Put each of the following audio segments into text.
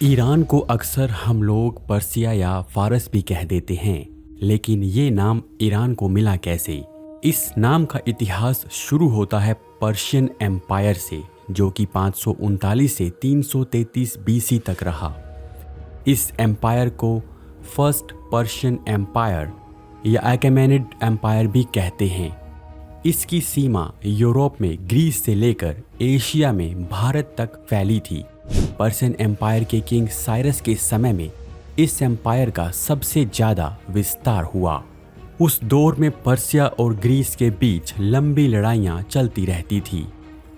Iran को अक्सर हम लोग पर्सिया या फारस भी कह देते हैं, लेकिन ये नाम ईरान को मिला कैसे? इस नाम का इतिहास शुरू होता है पर्शियन एम्पायर से, जो कि 539 से 333 बीसी तक रहा। इस एम्पायर को फर्स्ट पर्शियन एम्पायर या अकेमेनिड एम्पायर भी कहते हैं। इसकी सीमा यूरोप में ग्रीस से लेकर एशिया में भारत तक फैली थी। पर्शियन एम्पायर के किंग साइरस के समय में इस एम्पायर का सबसे ज़्यादा विस्तार हुआ। उस दौर में पर्सिया और ग्रीस के बीच लंबी लड़ाइयाँ चलती रहती थी।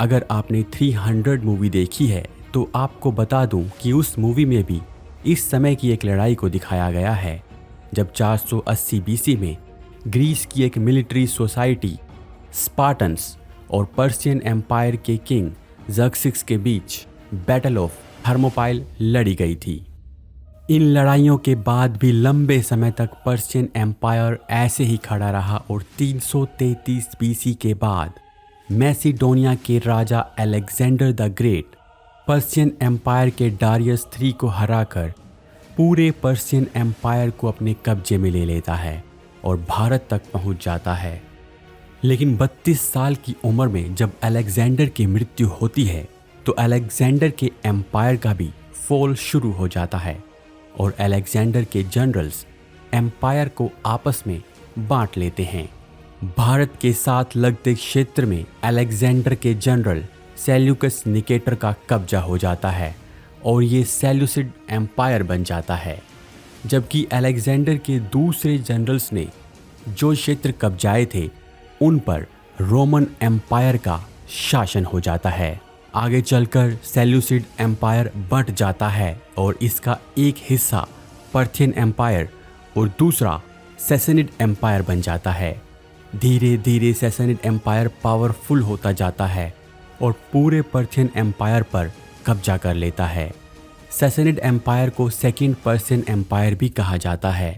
अगर आपने 300 मूवी देखी है तो आपको बता दूं कि उस मूवी में भी इस समय की एक लड़ाई को दिखाया गया है, जब 480 बीसी में ग्रीस की एक मिलिट्री सोसाइटी स्पार्टन्स और पर्शियन एम्पायर के किंग ज़र्क्सिस के बीच बैटल ऑफ थर्मोपाइल लड़ी गई थी। इन लड़ाइयों के बाद भी लंबे समय तक पर्शियन एम्पायर ऐसे ही खड़ा रहा और 333 बीसी के बाद मैसिडोनिया के राजा Alexander the great Persian empire के डारियस III को हराकर पूरे पर्शियन एम्पायर को अपने कब्जे में ले लेता है और भारत तक पहुंच जाता है। लेकिन 32 साल की उम्र में जब अलेक्जेंडर की मृत्यु होती है तो अलेक्जेंडर के एम्पायर का भी फॉल शुरू हो जाता है और अलेक्जेंडर के जनरल्स एम्पायर को आपस में बांट लेते हैं। भारत के साथ लगते क्षेत्र में अलेक्जेंडर के जनरल सेल्यूकस निकेटर का कब्जा हो जाता है और ये सेल्यूसिड एम्पायर बन जाता है, जबकि अलेक्जेंडर के दूसरे जनरल्स ने जो क्षेत्र कब्जाए थे उन पर रोमन एम्पायर का शासन हो जाता है। आगे चलकर सेल्यूसिड एम्पायर बंट जाता है और इसका एक हिस्सा पर्थियन एम्पायर और दूसरा सैसनिड एम्पायर बन जाता है। धीरे धीरे सैसनिड एम्पायर पावरफुल होता जाता है और पूरे पर्थियन एम्पायर पर कब्जा कर लेता है। सैसनिड एम्पायर को सेकंड पर्शियन एम्पायर भी कहा जाता है।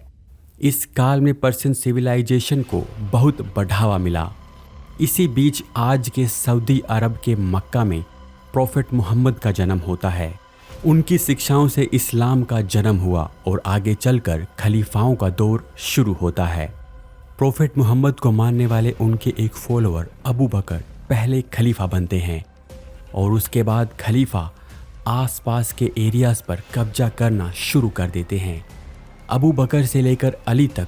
इस काल में पर्शियन सिविलाइजेशन को बहुत बढ़ावा मिला। इसी बीच आज के सऊदी अरब के मक्का में प्रोफेट मोहम्मद का जन्म होता है। उनकी शिक्षाओं से इस्लाम का जन्म हुआ और आगे चलकर खलीफाओं का दौर शुरू होता है। प्रोफेट मोहम्मद को मानने वाले उनके एक फॉलोअर अबू बकर पहले खलीफा बनते हैं और उसके बाद खलीफा आसपास के एरियाज़ पर कब्जा करना शुरू कर देते हैं। अबू बकर से लेकर अली तक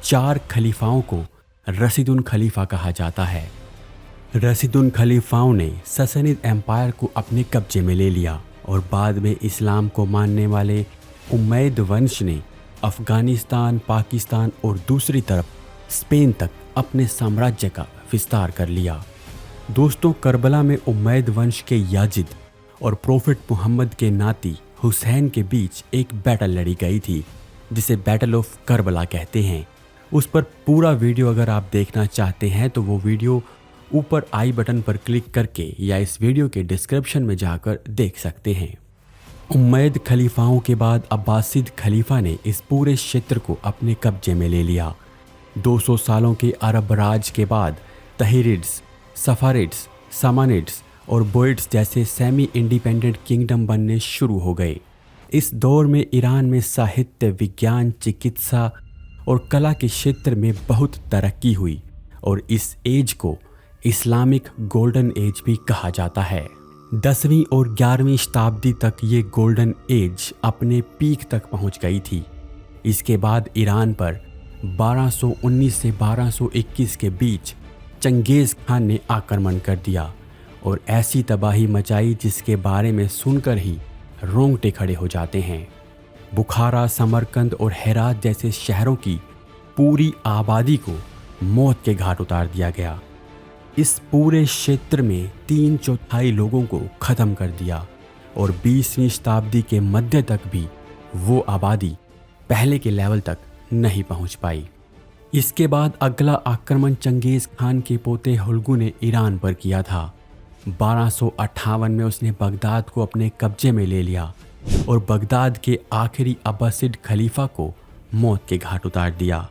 4 खलीफाओं को रशीदुन खलीफा कहा जाता है। रशीदुन खलीफाओं ने ससनिद एम्पायर को अपने कब्जे में ले लिया और बाद में इस्लाम को मानने वाले उमैद वंश ने अफ़गानिस्तान, पाकिस्तान और दूसरी तरफ स्पेन तक अपने साम्राज्य का विस्तार कर लिया। दोस्तों, करबला में उमैद वंश के याजिद और प्रोफेट मोहम्मद के नाती हुसैन के बीच एक बैटल लड़ी गई थी, जिसे बैटल ऑफ करबला कहते हैं। उस पर पूरा वीडियो अगर आप देखना चाहते हैं तो वो वीडियो ऊपर आई बटन पर क्लिक करके या इस वीडियो के डिस्क्रिप्शन में जाकर देख सकते हैं। उमैद खलीफाओं के बाद अब्बासिद खलीफा ने इस पूरे क्षेत्र को अपने कब्जे में ले लिया। 200 सालों के अरब राज के बाद तहीरिड्स, सफारिड्स, सामानिड्स और बोइड्स जैसे सेमी इंडिपेंडेंट किंगडम बनने शुरू हो गए। इस दौर में ईरान में साहित्य, विज्ञान, चिकित्सा और कला के क्षेत्र में बहुत तरक्की हुई और इस एज को इस्लामिक गोल्डन एज भी कहा जाता है। 10वीं और 11वीं शताब्दी तक ये गोल्डन एज अपने पीक तक पहुंच गई थी। इसके बाद ईरान पर 1219 से 1221 के बीच चंगेज़ खान ने आक्रमण कर दिया और ऐसी तबाही मचाई जिसके बारे में सुनकर ही रोंगटे खड़े हो जाते हैं। बुखारा, समरकंद और हेरात जैसे शहरों की पूरी आबादी को मौत के घाट उतार दिया गया। इस पूरे क्षेत्र में 3/4 लोगों को ख़त्म कर दिया और 20वीं शताब्दी के मध्य तक भी वो आबादी पहले के लेवल तक नहीं पहुंच पाई। इसके बाद अगला आक्रमण चंगेज़ खान के पोते हुलगू ने ईरान पर किया था। 1258 में उसने बगदाद को अपने कब्जे में ले लिया और बगदाद के आखिरी अब्बासिड खलीफा को मौत के घाट उतार दिया।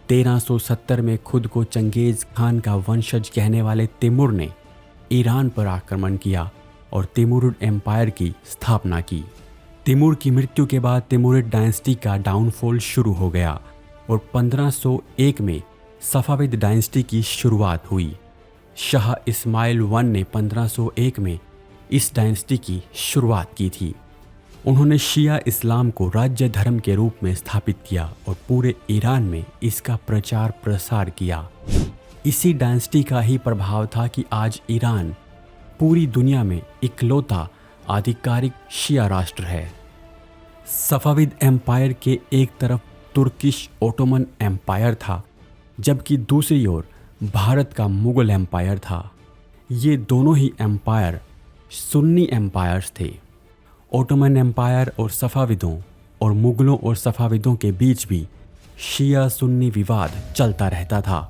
1370 में खुद को चंगेज़ खान का वंशज कहने वाले तिमुर ने ईरान पर आक्रमण किया और तिमुरिड एम्पायर की स्थापना की। तिमूर की मृत्यु के बाद तिमूरिड डायनेस्टी का डाउनफॉल शुरू हो गया और 1501 में सफाविद डायनेस्टी की शुरुआत हुई। शाह इस्माइल वन ने 1501 में इस डायनेस्टी की शुरुआत की थी। उन्होंने शिया इस्लाम को राज्य धर्म के रूप में स्थापित किया और पूरे ईरान में इसका प्रचार प्रसार किया। इसी डायनेस्टी का ही प्रभाव था कि आज ईरान पूरी दुनिया में इकलौता आधिकारिक शिया राष्ट्र है। सफाविद एम्पायर के एक तरफ तुर्किश ओटोमन एम्पायर था, जबकि दूसरी ओर भारत का मुगल एम्पायर था। ये दोनों ही एम्पायर सुन्नी एम्पायर्स थे। ओटोमन एम्पायर और सफाविदों और मुगलों और सफाविदों के बीच भी शिया सुन्नी विवाद चलता रहता था।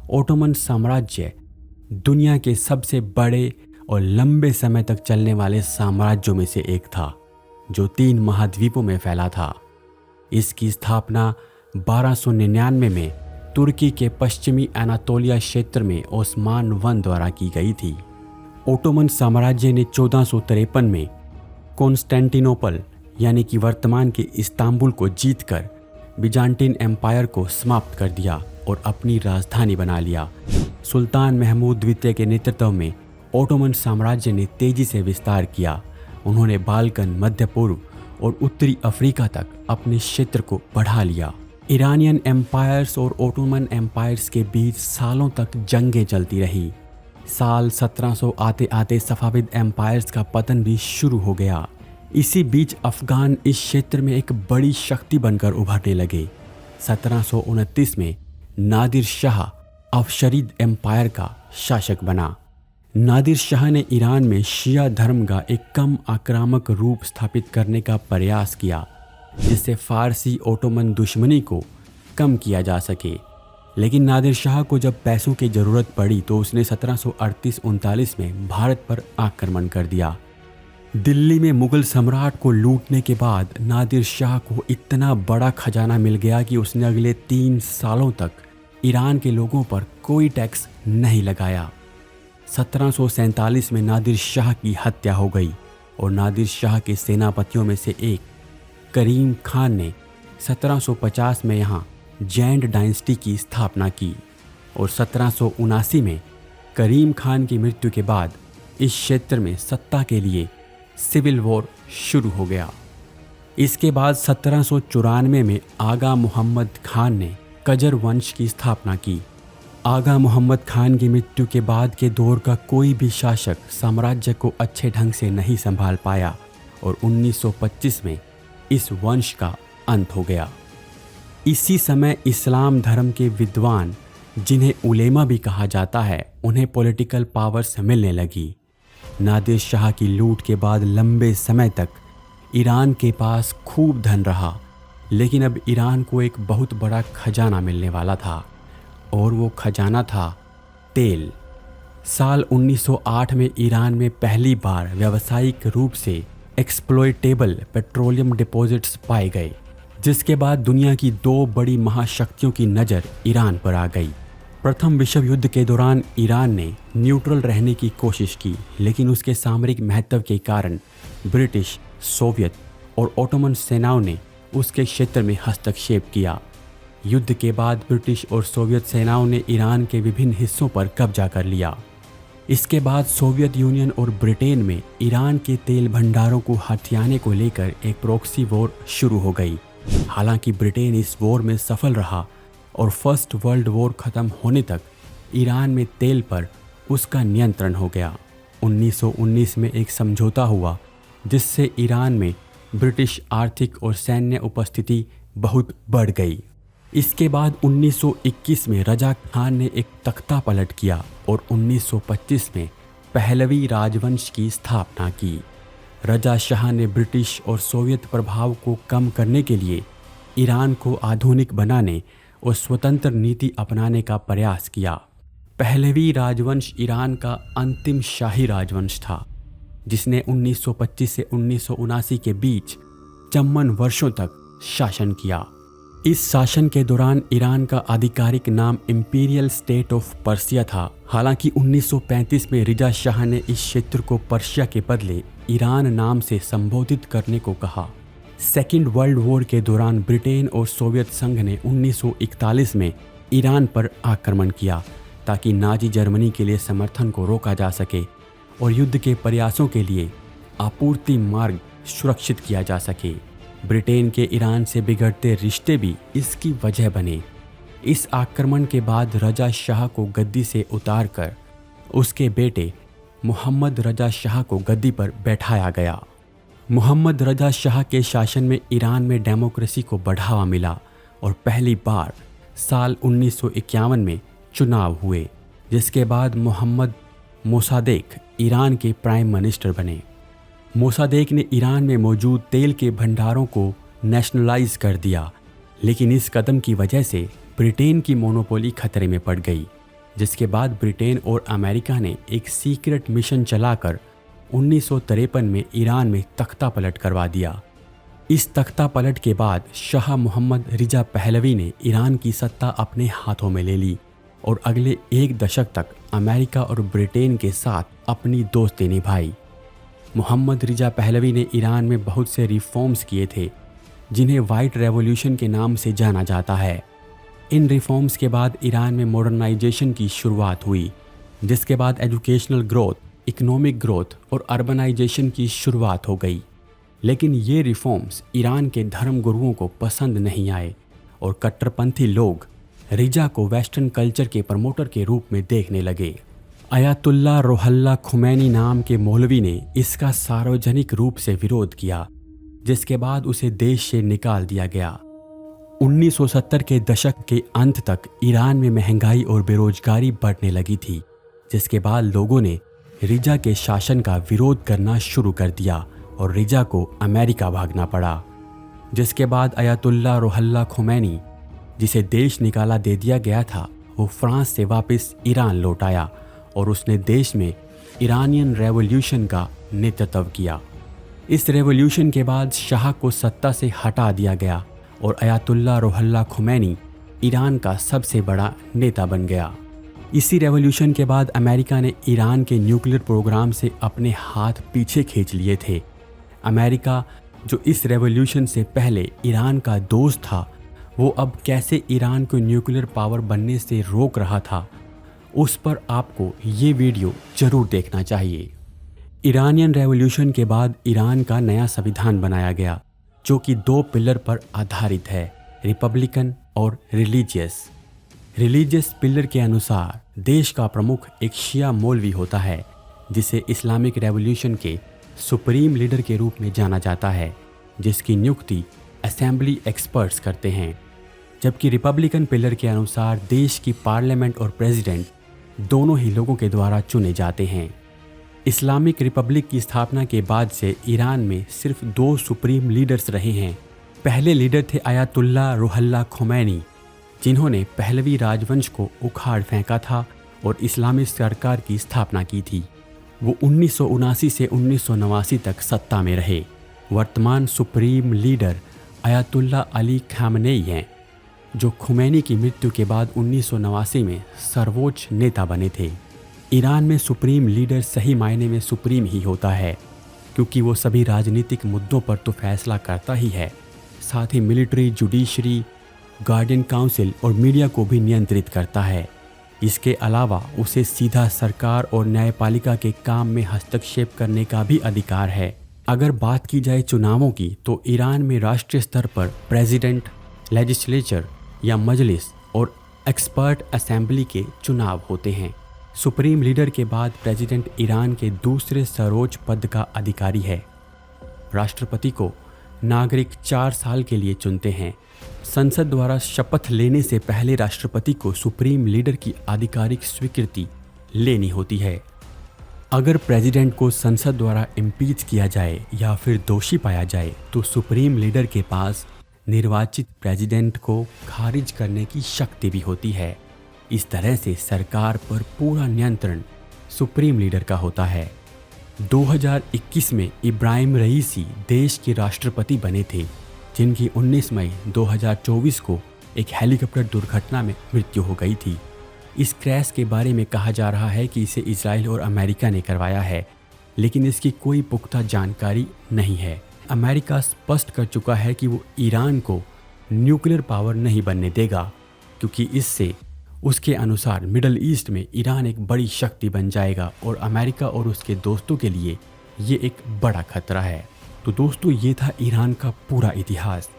ओटोमन साम्राज्य दुनिया के सबसे बड़े और लंबे समय तक चलने वाले साम्राज्यों में से एक था, जो 3 महाद्वीपों में फैला था। इसकी स्थापना 1299 में तुर्की के पश्चिमी एनातोलिया क्षेत्र में ओस्मान वन द्वारा की गई थी। ओटोमन साम्राज्य ने 1453 में कॉन्स्टेंटिनोपल यानी कि वर्तमान के इस्तांबुल को जीतकर बिजान्टिन एम्पायर को समाप्त कर दिया और अपनी राजधानी बना लिया। सुल्तान महमूद द्वितीय के नेतृत्व में ओटोमन साम्राज्य ने तेजी से विस्तार किया। उन्होंने बाल्कन, मध्य पूर्व और उत्तरी अफ्रीका तक अपने क्षेत्र को बढ़ा लिया। ईरानियन एम्पायर्स और ओटोमन एम्पायर्स के बीच सालों तक जंगें चलती रही। साल 1700 आते आते सफाविद एम्पायर्स का पतन भी शुरू हो गया। इसी बीच अफगान इस क्षेत्र में एक बड़ी शक्ति बनकर उभरने लगे। 1729 में नादिर शाह अफशरीद एम्पायर का शासक बना। नादिर शाह ने ईरान में शिया धर्म का एक कम आक्रामक रूप स्थापित करने का प्रयास किया, जिससे फारसी ओटोमन दुश्मनी को कम किया जा सके। लेकिन नादिर शाह को जब पैसों की ज़रूरत पड़ी तो उसने 1738-39 में भारत पर आक्रमण कर दिया। दिल्ली में मुगल सम्राट को लूटने के बाद नादिर शाह को इतना बड़ा खजाना मिल गया कि उसने अगले 3 सालों तक ईरान के लोगों पर कोई टैक्स नहीं लगाया। 1747 में नादिर शाह की हत्या हो गई और नादिर शाह के सेनापतियों में से एक करीम खान ने 1750 में यहाँ जैंड डायनेस्टी की स्थापना की और 1779 में करीम खान की मृत्यु के बाद इस क्षेत्र में सत्ता के लिए सिविल वॉर शुरू हो गया। इसके बाद 1794 में आगा मोहम्मद खान ने कजर वंश की स्थापना की। आगा मोहम्मद खान की मृत्यु के बाद के दौर का कोई भी शासक साम्राज्य को अच्छे ढंग से नहीं संभाल पाया और 1925 में इस वंश का अंत हो गया। इसी समय इस्लाम धर्म के विद्वान, जिन्हें उलेमा भी कहा जाता है, उन्हें पॉलिटिकल पावर्स मिलने लगी। नादिर शाह की लूट के बाद लंबे समय तक ईरान के पास खूब धन रहा, लेकिन अब ईरान को एक बहुत बड़ा खजाना मिलने वाला था और वो खजाना था तेल। साल 1908 में ईरान में पहली बार व्यावसायिक रूप से एक्सप्लॉयटेबल पेट्रोलियम डिपॉजिट्स पाए गए, जिसके बाद दुनिया की 2 बड़ी महाशक्तियों की नज़र ईरान पर आ गई। प्रथम विश्व युद्ध के दौरान ईरान ने न्यूट्रल रहने की कोशिश की, लेकिन उसके सामरिक महत्व के कारण ब्रिटिश, सोवियत और ओटोमन सेनाओं ने उसके क्षेत्र में हस्तक्षेप किया। युद्ध के बाद ब्रिटिश और सोवियत सेनाओं ने ईरान के विभिन्न हिस्सों पर कब्जा कर लिया। इसके बाद सोवियत यूनियन और ब्रिटेन में ईरान के तेल भंडारों को हथियाने को लेकर एक प्रॉक्सी वॉर शुरू हो गई। हालांकि ब्रिटेन इस वॉर में सफल रहा और फर्स्ट वर्ल्ड वॉर खत्म होने तक ईरान में तेल पर उसका नियंत्रण हो गया। 1919 में एक समझौता हुआ, जिससे ईरान में ब्रिटिश आर्थिक और सैन्य उपस्थिति बहुत बढ़ गई। इसके बाद 1921 में रजा खान ने एक तख्ता पलट किया और 1925 में पहलवी राजवंश की स्थापना की। रजा शाह ने ब्रिटिश और सोवियत प्रभाव को कम करने के लिए ईरान को आधुनिक बनाने और स्वतंत्र नीति अपनाने का प्रयास किया। पहलवी राजवंश ईरान का अंतिम शाही राजवंश था, जिसने 1925 से 1979 के बीच 54 वर्षों तक शासन किया। इस शासन के दौरान ईरान का आधिकारिक नाम इंपीरियल स्टेट ऑफ पर्सिया था। हालांकि 1935 में रिजा शाह ने इस क्षेत्र को पर्शिया के बदले ईरान नाम से संबोधित करने को कहा। सेकेंड वर्ल्ड वॉर के दौरान ब्रिटेन और सोवियत संघ ने 1941 में ईरान पर आक्रमण किया ताकि नाजी जर्मनी के लिए समर्थन को रोका जा सके और युद्ध के प्रयासों के लिए आपूर्ति मार्ग सुरक्षित किया जा सके। ब्रिटेन के ईरान से बिगड़ते रिश्ते भी इसकी वजह बने। इस आक्रमण के बाद रजा शाह को गद्दी से उतारकर उसके बेटे मोहम्मद रजा शाह को गद्दी पर बैठाया गया। मोहम्मद रजा शाह के शासन में ईरान में डेमोक्रेसी को बढ़ावा मिला और पहली बार साल 1951 में चुनाव हुए, जिसके बाद मोहम्मद मोसादेक ईरान के प्राइम मिनिस्टर बने। मोसादेक ने ईरान में मौजूद तेल के भंडारों को नेशनलाइज कर दिया, लेकिन इस कदम की वजह से ब्रिटेन की मोनोपोली खतरे में पड़ गई, जिसके बाद ब्रिटेन और अमेरिका ने एक सीक्रेट मिशन चलाकर 1953 में ईरान में तख्ता पलट करवा दिया। इस तख्ता पलट के बाद शाह मोहम्मद रिजा पहलवी ने ईरान की सत्ता अपने हाथों में ले ली और अगले एक दशक तक अमेरिका और ब्रिटेन के साथ अपनी दोस्ती निभाई। मोहम्मद रिजा पहलवी ने ईरान में बहुत से रिफॉर्म्स किए थे, जिन्हें वाइट रेवोल्यूशन के नाम से जाना जाता है। इन रिफॉर्म्स के बाद ईरान में मॉडर्नाइजेशन की शुरुआत हुई, जिसके बाद एजुकेशनल ग्रोथ, इकोनॉमिक ग्रोथ और अर्बनाइजेशन की शुरुआत हो गई। लेकिन ये रिफॉर्म्स ईरान के धर्म गुरुओं को पसंद नहीं आए और कट्टरपंथी लोग रिजा को वेस्टर्न कल्चर के प्रमोटर के रूप में देखने लगे। अयातुल्ला रुहल्ला खुमैनी नाम के मौलवी ने इसका सार्वजनिक रूप से विरोध किया, जिसके बाद उसे देश से निकाल दिया गया। 1970 के दशक के अंत तक ईरान में महंगाई और बेरोजगारी बढ़ने लगी थी, जिसके बाद लोगों ने रिजा के शासन का विरोध करना शुरू कर दिया और रिजा को अमेरिका भागना पड़ा। जिसके बाद अयातुल्ला रुहल्ला खुमैनी, जिसे देश निकाला दे दिया गया था, वो फ्रांस से वापस ईरान लौट आया और उसने देश में ईरानियन रेवोल्यूशन का नेतृत्व किया। इस रेवोल्यूशन के बाद शाह को सत्ता से हटा दिया गया और अयातुल्ला रुहल्ला खुमैनी ईरान का सबसे बड़ा नेता बन गया। इसी रेवोल्यूशन के बाद अमेरिका ने ईरान के न्यूक्लियर प्रोग्राम से अपने हाथ पीछे खींच लिए थे। अमेरिका, जो इस रेवोल्यूशन से पहले ईरान का दोस्त था, वो अब कैसे ईरान को न्यूक्लियर पावर बनने से रोक रहा था, उस पर आपको ये वीडियो जरूर देखना चाहिए। ईरानियन रेवोल्यूशन के बाद ईरान का नया संविधान बनाया गया, जो कि 2 पिलर पर आधारित है, रिपब्लिकन और रिलीजियस। रिलीजियस पिलर के अनुसार देश का प्रमुख एक शिया मौलवी होता है, जिसे इस्लामिक रेवोल्यूशन के सुप्रीम लीडर के रूप में जाना जाता है, जिसकी नियुक्ति असेंबली एक्सपर्ट्स करते हैं। जबकि रिपब्लिकन पिलर के अनुसार देश की पार्लियामेंट और प्रेसिडेंट दोनों ही लोगों के द्वारा चुने जाते हैं। इस्लामिक रिपब्लिक की स्थापना के बाद से ईरान में सिर्फ 2 सुप्रीम लीडर्स रहे हैं। पहले लीडर थे अयातुल्ला रुहल्ला खुमैनी, जिन्होंने पहलवी राजवंश को उखाड़ फेंका था और इस्लामी सरकार की स्थापना की थी। वो 1979 से 1989 तक सत्ता में रहे। वर्तमान supreme leader Ayatollah Ali Khamenei हैं, जो खुमैनी की मृत्यु के बाद 1989 में सर्वोच्च नेता बने थे। ईरान में सुप्रीम लीडर सही मायने में सुप्रीम ही होता है, क्योंकि वो सभी राजनीतिक मुद्दों पर तो फैसला करता ही है, साथ ही मिलिट्री, जुडिशरी, गार्डियन काउंसिल और मीडिया को भी नियंत्रित करता है। इसके अलावा उसे सीधा सरकार और न्यायपालिका के काम में हस्तक्षेप करने का भी अधिकार है। अगर बात की जाए चुनावों की, तो ईरान में राष्ट्रीय स्तर पर प्रेसिडेंट, लेजिस्लेचर या मजलिस और एक्सपर्ट असेंबली के चुनाव होते हैं। सुप्रीम लीडर के बाद प्रेसिडेंट ईरान के दूसरे सर्वोच्च पद का अधिकारी है। राष्ट्रपति को नागरिक 4 साल के लिए चुनते हैं। संसद द्वारा शपथ लेने से पहले राष्ट्रपति को सुप्रीम लीडर की आधिकारिक स्वीकृति लेनी होती है। अगर प्रेसिडेंट को संसद द्वारा इम्पीच किया जाए या फिर दोषी पाया जाए, तो सुप्रीम लीडर के पास निर्वाचित प्रेसिडेंट को खारिज करने की शक्ति भी होती है। इस तरह से सरकार पर पूरा नियंत्रण सुप्रीम लीडर का होता है। 2021 में इब्राहिम रईसी देश के राष्ट्रपति बने थे, जिनकी 19 मई 2024 को एक हेलीकॉप्टर दुर्घटना में मृत्यु हो गई थी। इस क्रैश के बारे में कहा जा रहा है कि इसे इजराइल और अमेरिका ने करवाया है, लेकिन इसकी कोई पुख्ता जानकारी नहीं है। अमेरिका स्पष्ट कर चुका है कि वो ईरान को न्यूक्लियर पावर नहीं बनने देगा, क्योंकि इससे उसके अनुसार मिडल ईस्ट में ईरान एक बड़ी शक्ति बन जाएगा और अमेरिका और उसके दोस्तों के लिए ये एक बड़ा खतरा है। तो दोस्तों, ये था ईरान का पूरा इतिहास।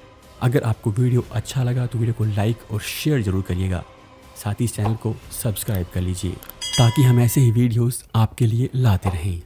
अगर आपको वीडियो अच्छा लगा तो वीडियो को लाइक और शेयर जरूर करिएगा। साथ ही इस चैनल को सब्सक्राइब कर लीजिए ताकि हम ऐसे ही वीडियोस आपके लिए लाते रहें।